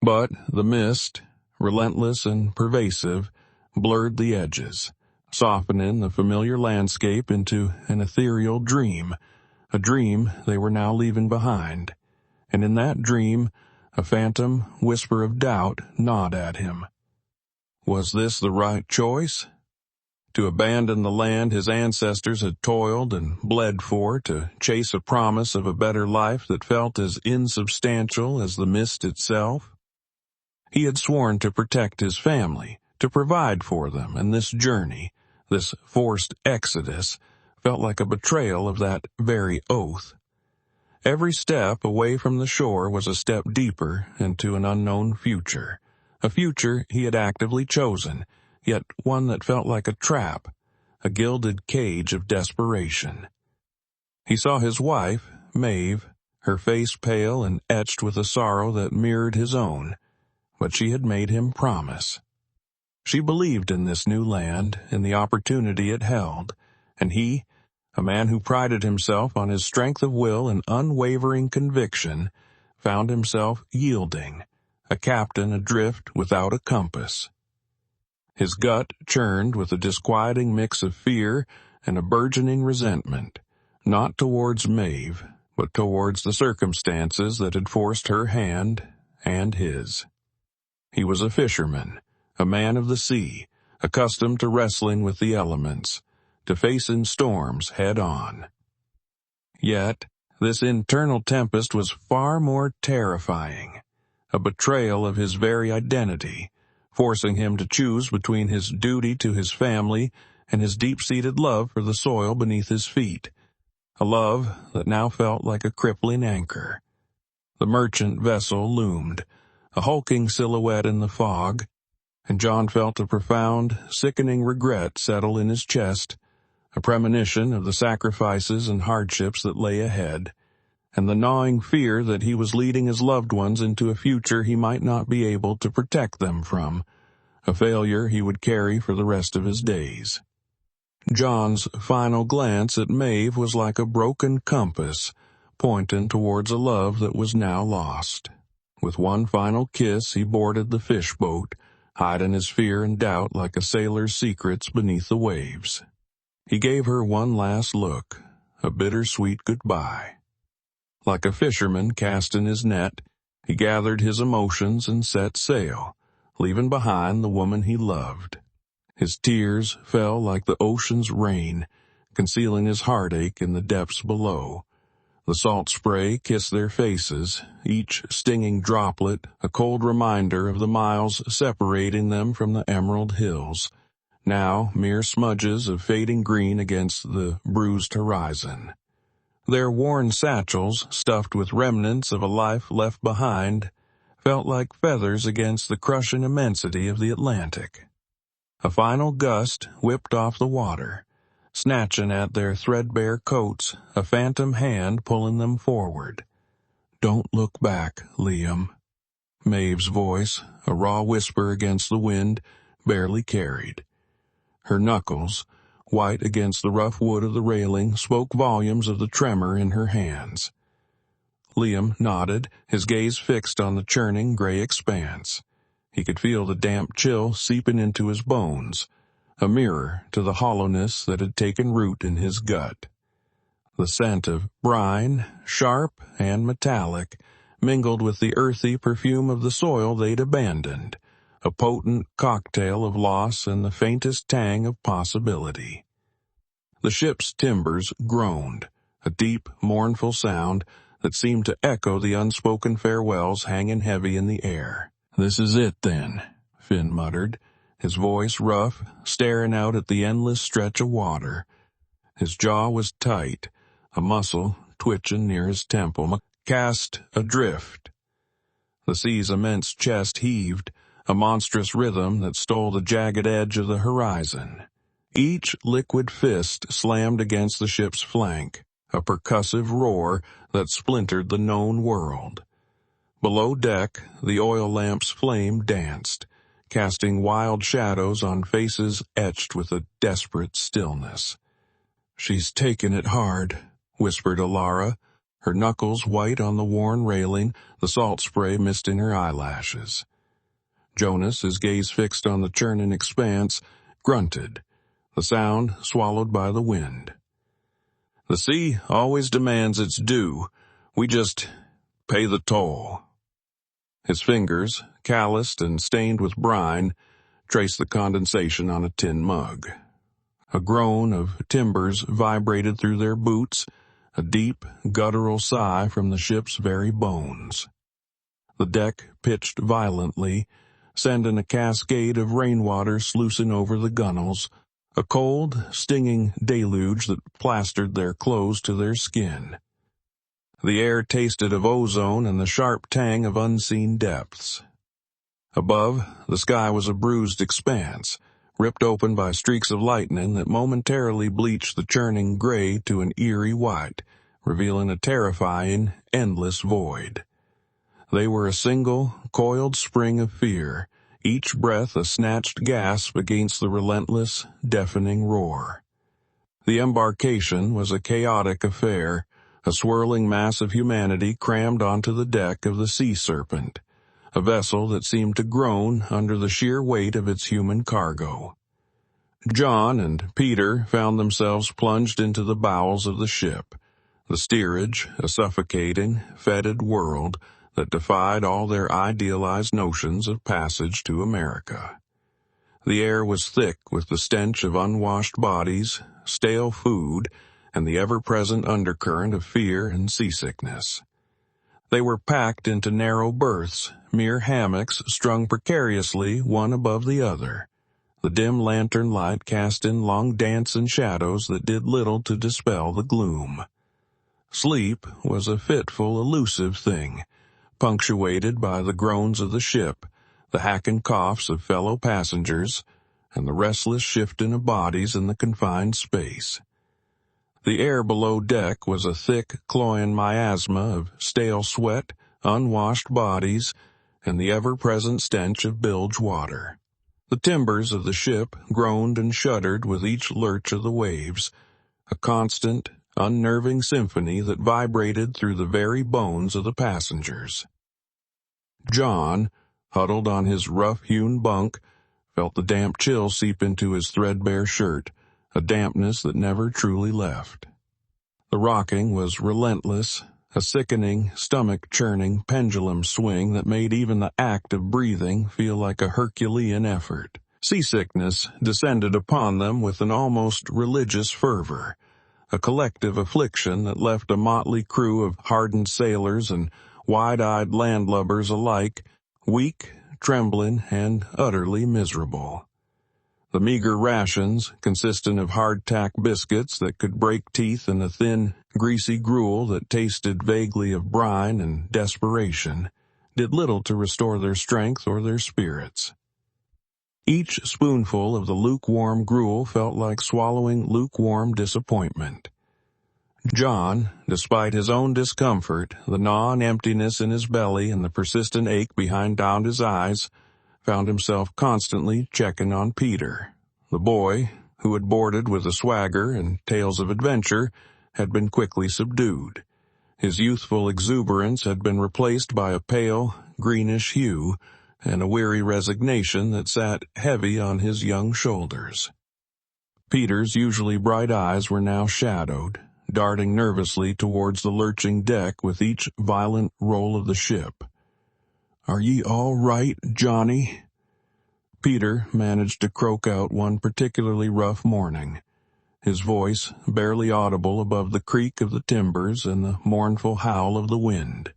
But the mist, relentless and pervasive, blurred the edges, softening the familiar landscape into an ethereal dream, a dream they were now leaving behind. And in that dream, a phantom whisper of doubt gnawed at him. Was this the right choice? To abandon the land his ancestors had toiled and bled for, to chase a promise of a better life that felt as insubstantial as the mist itself? He had sworn to protect his family, to provide for them, and this journey, this forced exodus, felt like a betrayal of that very oath. Every step away from the shore was a step deeper into an unknown future, a future he had actively chosen, yet one that felt like a trap, a gilded cage of desperation. He saw his wife, Maeve, her face pale and etched with a sorrow that mirrored his own, but she had made him promise. She believed in this new land, in the opportunity it held, and he, a man who prided himself on his strength of will and unwavering conviction, found himself yielding, a captain adrift without a compass. His gut churned with a disquieting mix of fear and a burgeoning resentment, not towards Maeve, but towards the circumstances that had forced her hand and his. He was a fisherman, a man of the sea, accustomed to wrestling with the elements, to facing storms head-on. Yet, this internal tempest was far more terrifying, a betrayal of his very identity, forcing him to choose between his duty to his family and his deep-seated love for the soil beneath his feet, a love that now felt like a crippling anchor. The merchant vessel loomed, a hulking silhouette in the fog, and John felt a profound, sickening regret settle in his chest, a premonition of the sacrifices and hardships that lay ahead, and the gnawing fear that he was leading his loved ones into a future he might not be able to protect them from, a failure he would carry for the rest of his days. John's final glance at Maeve was like a broken compass, pointing towards a love that was now lost. With one final kiss he boarded the fish-boat, hiding his fear and doubt like a sailor's secrets beneath the waves. He gave her one last look, a bittersweet goodbye. Like a fisherman casting his net, he gathered his emotions and set sail, leaving behind the woman he loved. His tears fell like the ocean's rain, concealing his heartache in the depths below. The salt spray kissed their faces, each stinging droplet a cold reminder of the miles separating them from the emerald hills, now mere smudges of fading green against the bruised horizon. Their worn satchels, stuffed with remnants of a life left behind, felt like feathers against the crushing immensity of the Atlantic. A final gust whipped off the water, snatching at their threadbare coats, a phantom hand pulling them forward. "Don't look back, Liam." Maeve's voice, a raw whisper against the wind, barely carried. Her knuckles, white against the rough wood of the railing, spoke volumes of the tremor in her hands. Liam nodded, his gaze fixed on the churning gray expanse. He could feel the damp chill seeping into his bones, a mirror to the hollowness that had taken root in his gut. The scent of brine, sharp and metallic, mingled with the earthy perfume of the soil they'd abandoned, a potent cocktail of loss and the faintest tang of possibility. The ship's timbers groaned, a deep, mournful sound that seemed to echo the unspoken farewells hanging heavy in the air. "This is it, then," Finn muttered, his voice rough, staring out at the endless stretch of water. His jaw was tight, a muscle twitching near his temple, cast adrift. The sea's immense chest heaved, a monstrous rhythm that stole the jagged edge of the horizon. Each liquid fist slammed against the ship's flank, a percussive roar that splintered the known world. Below deck, the oil lamp's flame danced, casting wild shadows on faces etched with a desperate stillness. "She's taken it hard," whispered Alara, her knuckles white on the worn railing, the salt spray misting her eyelashes. Jonas, his gaze fixed on the churning expanse, grunted, the sound swallowed by the wind. "The sea always demands its due. We just pay the toll." His fingers, calloused and stained with brine, traced the condensation on a tin mug. A groan of timbers vibrated through their boots, a deep, guttural sigh from the ship's very bones. The deck pitched violently, sending a cascade of rainwater sluicing over the gunwales, a cold, stinging deluge that plastered their clothes to their skin. The air tasted of ozone and the sharp tang of unseen depths. Above, the sky was a bruised expanse, ripped open by streaks of lightning that momentarily bleached the churning gray to an eerie white, revealing a terrifying, endless void. They were a single, coiled spring of fear, each breath a snatched gasp against the relentless, deafening roar. The embarkation was a chaotic affair, a swirling mass of humanity crammed onto the deck of the Sea Serpent, a vessel that seemed to groan under the sheer weight of its human cargo. John and Peter found themselves plunged into the bowels of the ship, the steerage, a suffocating, fetid world that defied all their idealized notions of passage to America. The air was thick with the stench of unwashed bodies, stale food, and the ever-present undercurrent of fear and seasickness. They were packed into narrow berths, mere hammocks strung precariously one above the other, the dim lantern light cast in long dancing shadows that did little to dispel the gloom. Sleep was a fitful, elusive thing, punctuated by the groans of the ship, the hacking coughs of fellow passengers, and the restless shifting of bodies in the confined space. The air below deck was a thick, cloying miasma of stale sweat, unwashed bodies, and the ever-present stench of bilge water. The timbers of the ship groaned and shuddered with each lurch of the waves, a constant, unnerving symphony that vibrated through the very bones of the passengers. John, huddled on his rough-hewn bunk, felt the damp chill seep into his threadbare shirt, a dampness that never truly left. The rocking was relentless, a sickening, stomach-churning pendulum swing that made even the act of breathing feel like a Herculean effort. Seasickness descended upon them with an almost religious fervor, a collective affliction that left a motley crew of hardened sailors and wide-eyed landlubbers alike, weak, trembling, and utterly miserable. The meager rations, consisting of hardtack biscuits that could break teeth and a thin, greasy gruel that tasted vaguely of brine and desperation, did little to restore their strength or their spirits. Each spoonful of the lukewarm gruel felt like swallowing lukewarm disappointment. John, despite his own discomfort, the gnaw and emptiness in his belly and the persistent ache behind his eyes, found himself constantly checking on Peter. The boy, who had boarded with a swagger and tales of adventure, had been quickly subdued. His youthful exuberance had been replaced by a pale, greenish hue, and a weary resignation that sat heavy on his young shoulders. Peter's usually bright eyes were now shadowed, darting nervously towards the lurching deck with each violent roll of the ship. "Are ye all right, Johnny?" Peter managed to croak out one particularly rough morning, his voice barely audible above the creak of the timbers and the mournful howl of the wind.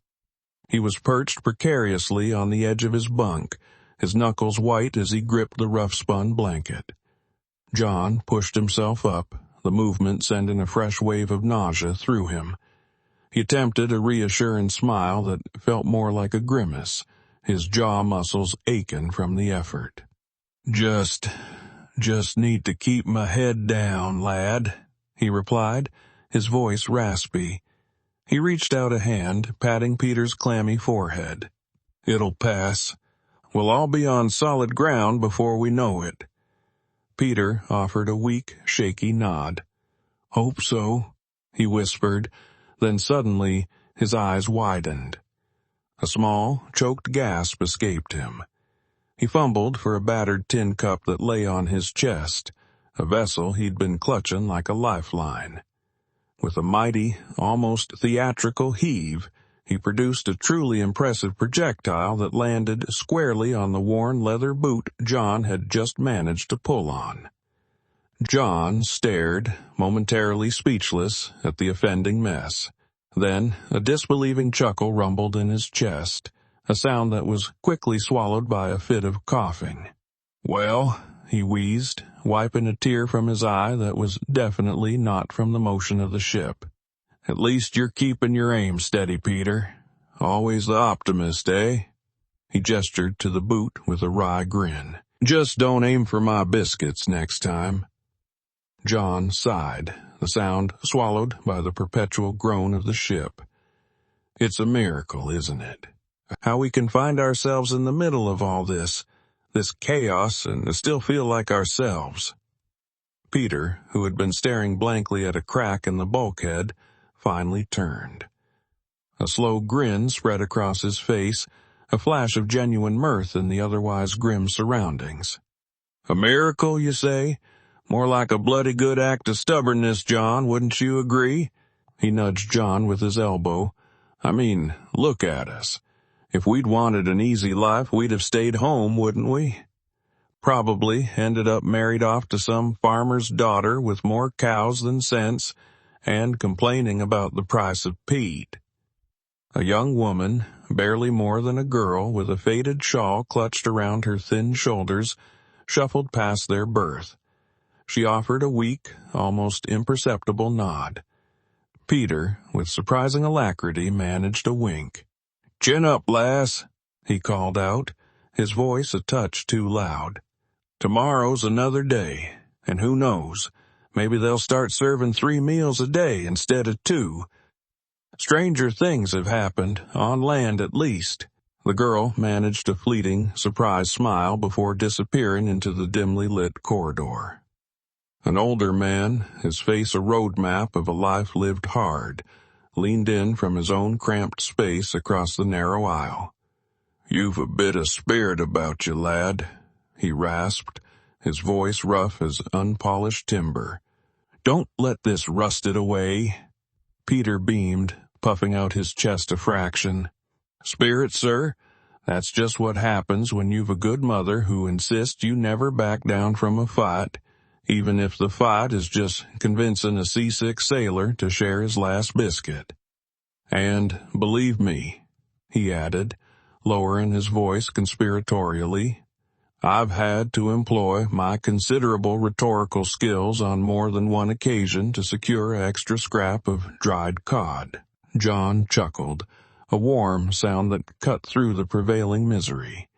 He was perched precariously on the edge of his bunk, his knuckles white as he gripped the rough-spun blanket. John pushed himself up, the movement sending a fresh wave of nausea through him. He attempted a reassuring smile that felt more like a grimace, his jaw muscles aching from the effort. Just need to keep my head down, lad," he replied, his voice raspy. He reached out a hand, patting Peter's clammy forehead. "It'll pass. We'll all be on solid ground before we know it." Peter offered a weak, shaky nod. "Hope so," he whispered. Then suddenly, His eyes widened. A small, choked gasp escaped him. He fumbled for a battered tin cup that lay on his chest, a vessel he'd been clutching like a lifeline. With a mighty, almost theatrical heave, he produced a truly impressive projectile that landed squarely on the worn leather boot John had just managed to pull on. John stared, momentarily speechless, at the offending mess. Then a disbelieving chuckle rumbled in his chest, a sound that was quickly swallowed by a fit of coughing. "Well," he wheezed, wiping a tear from his eye that was definitely not from the motion of the ship. "At least you're keeping your aim steady, Peter. Always the optimist, eh?" He gestured to the boot with a wry grin. "Just don't aim for my biscuits next time." John sighed, the sound swallowed by the perpetual groan of the ship. "It's a miracle, isn't it? How we can find ourselves in the middle of all this chaos, and still feel like ourselves." Peter, who had been staring blankly at a crack in the bulkhead, finally turned. A slow grin spread across his face, a flash of genuine mirth in the otherwise grim surroundings. "A miracle, you say? More like a bloody good act of stubbornness, John, wouldn't you agree?" He nudged John with his elbow. "I mean, look at us. If we'd wanted an easy life, we'd have stayed home, wouldn't we? Probably ended up married off to some farmer's daughter with more cows than sense, and complaining about the price of peat." A young woman, barely more than a girl, with a faded shawl clutched around her thin shoulders, shuffled past their berth. She offered a weak, almost imperceptible nod. Peter, with surprising alacrity, managed a wink. "Chin up, lass," he called out, his voice a touch too loud. "Tomorrow's another day, and who knows, maybe they'll start serving 3 meals a day instead of 2. Stranger things have happened, on land at least." The girl managed a fleeting, surprised smile before disappearing into the dimly lit corridor. An older man, his face a roadmap of a life lived hard, leaned in from his own cramped space across the narrow aisle. "You've a bit of spirit about you, lad," he rasped, his voice rough as unpolished timber. "Don't let this rust it away." Peter beamed, puffing out his chest a fraction. "Spirit, sir? That's just what happens when you've a good mother who insists you never back down from a fight, even if the fight is just convincing a seasick sailor to share his last biscuit. And, believe me," he added, lowering his voice conspiratorially, "I've had to employ my considerable rhetorical skills on more than one occasion to secure an extra scrap of dried cod." John chuckled, a warm sound that cut through the prevailing misery.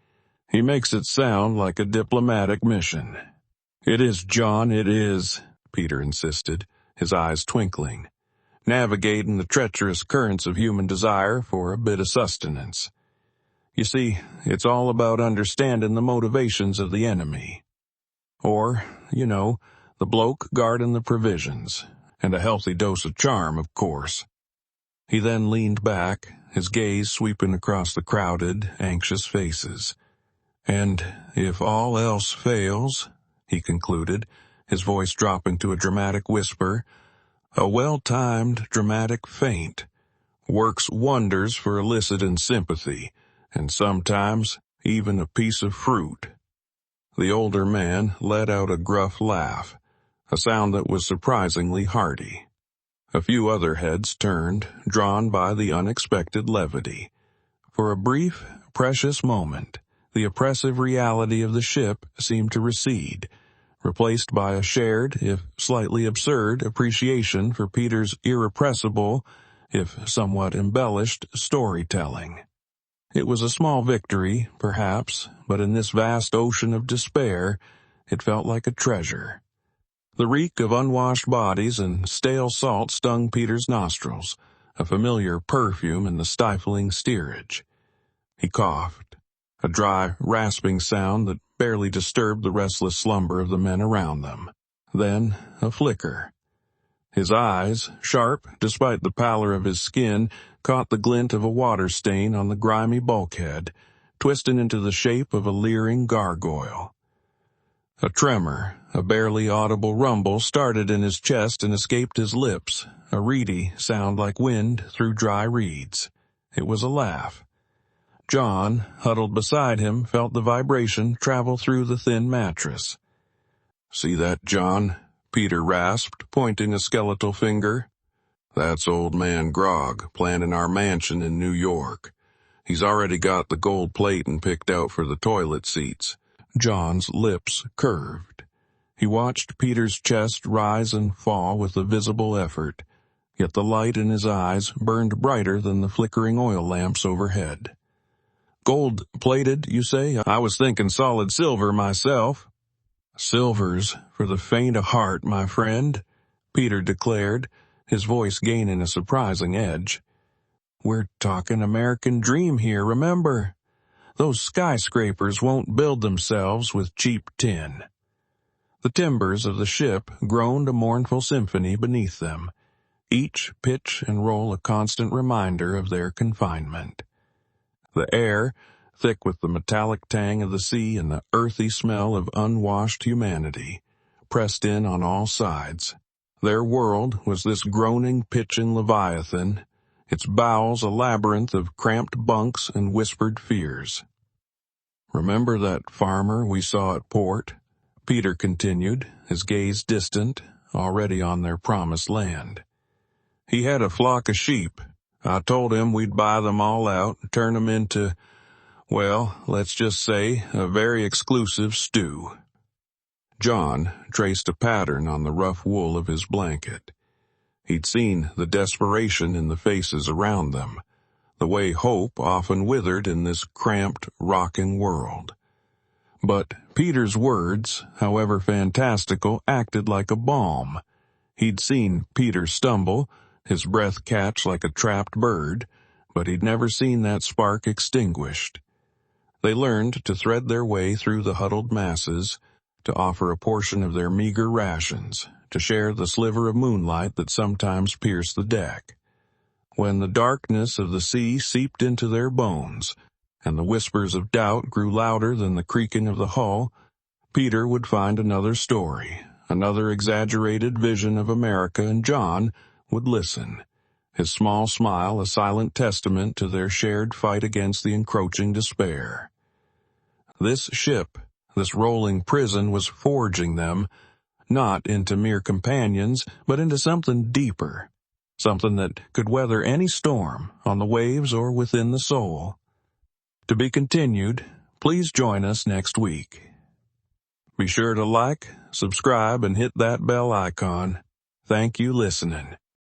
"He makes it sound like a diplomatic mission." "It is, John, it is," Peter insisted, his eyes twinkling. "Navigating the treacherous currents of human desire for a bit of sustenance. You see, it's all about understanding the motivations of the enemy. Or, the bloke guarding the provisions, and a healthy dose of charm, of course." He then leaned back, his gaze sweeping across the crowded, anxious faces. "And if all else fails," he concluded, his voice dropping to a dramatic whisper, "a well-timed dramatic feint works wonders for eliciting sympathy, and sometimes even a piece of fruit." The older man let out a gruff laugh, a sound that was surprisingly hearty. A few other heads turned, drawn by the unexpected levity. For a brief, precious moment, the oppressive reality of the ship seemed to recede, replaced by a shared, if slightly absurd, appreciation for Peter's irrepressible, if somewhat embellished, storytelling. It was a small victory, perhaps, but in this vast ocean of despair, it felt like a treasure. The reek of unwashed bodies and stale salt stung Peter's nostrils, a familiar perfume in the stifling steerage. He coughed, a dry, rasping sound that barely disturbed the restless slumber of the men around them. Then a flicker. His eyes, sharp despite the pallor of his skin, caught the glint of a water stain on the grimy bulkhead, twisting into the shape of a leering gargoyle. A tremor, a barely audible rumble started in his chest and escaped his lips, a reedy sound like wind through dry reeds. It was a laugh. John, huddled beside him, felt the vibration travel through the thin mattress. "See that, John?" Peter rasped, pointing a skeletal finger. "That's old man Grog, planning our mansion in New York. He's already got the gold plating picked out for the toilet seats." John's lips curved. He watched Peter's chest rise and fall with a visible effort, yet the light in his eyes burned brighter than the flickering oil lamps overhead. "Gold-plated, you say? I was thinking solid silver myself." "Silver's for the faint of heart, my friend," Peter declared, his voice gaining a surprising edge. "We're talking American dream here, remember? Those skyscrapers won't build themselves with cheap tin." The timbers of the ship groaned a mournful symphony beneath them, each pitch and roll a constant reminder of their confinement. The air, thick with the metallic tang of the sea and the earthy smell of unwashed humanity, pressed in on all sides. Their world was this groaning, pitching leviathan, its bowels a labyrinth of cramped bunks and whispered fears. "Remember that farmer we saw at port?" Peter continued, his gaze distant, already on their promised land. "He had a flock of sheep. I told him we'd buy them all out, turn them into, well, let's just say, a very exclusive stew." John traced a pattern on the rough wool of his blanket. He'd seen the desperation in the faces around them, the way hope often withered in this cramped, rocking world. But Peter's words, however fantastical, acted like a balm. He'd seen Peter stumble, his breath catch like a trapped bird, but he'd never seen that spark extinguished. They learned to thread their way through the huddled masses, to offer a portion of their meager rations, to share the sliver of moonlight that sometimes pierced the deck. When the darkness of the sea seeped into their bones, and the whispers of doubt grew louder than the creaking of the hull, Peter would find another story, another exaggerated vision of America, and John would listen, his small smile a silent testament to their shared fight against the encroaching despair. This ship, this rolling prison, was forging them, not into mere companions, but into something deeper, something that could weather any storm, on the waves or within the soul. To be continued, please join us next week. Be sure to like, subscribe, and hit that bell icon. Thank you listening.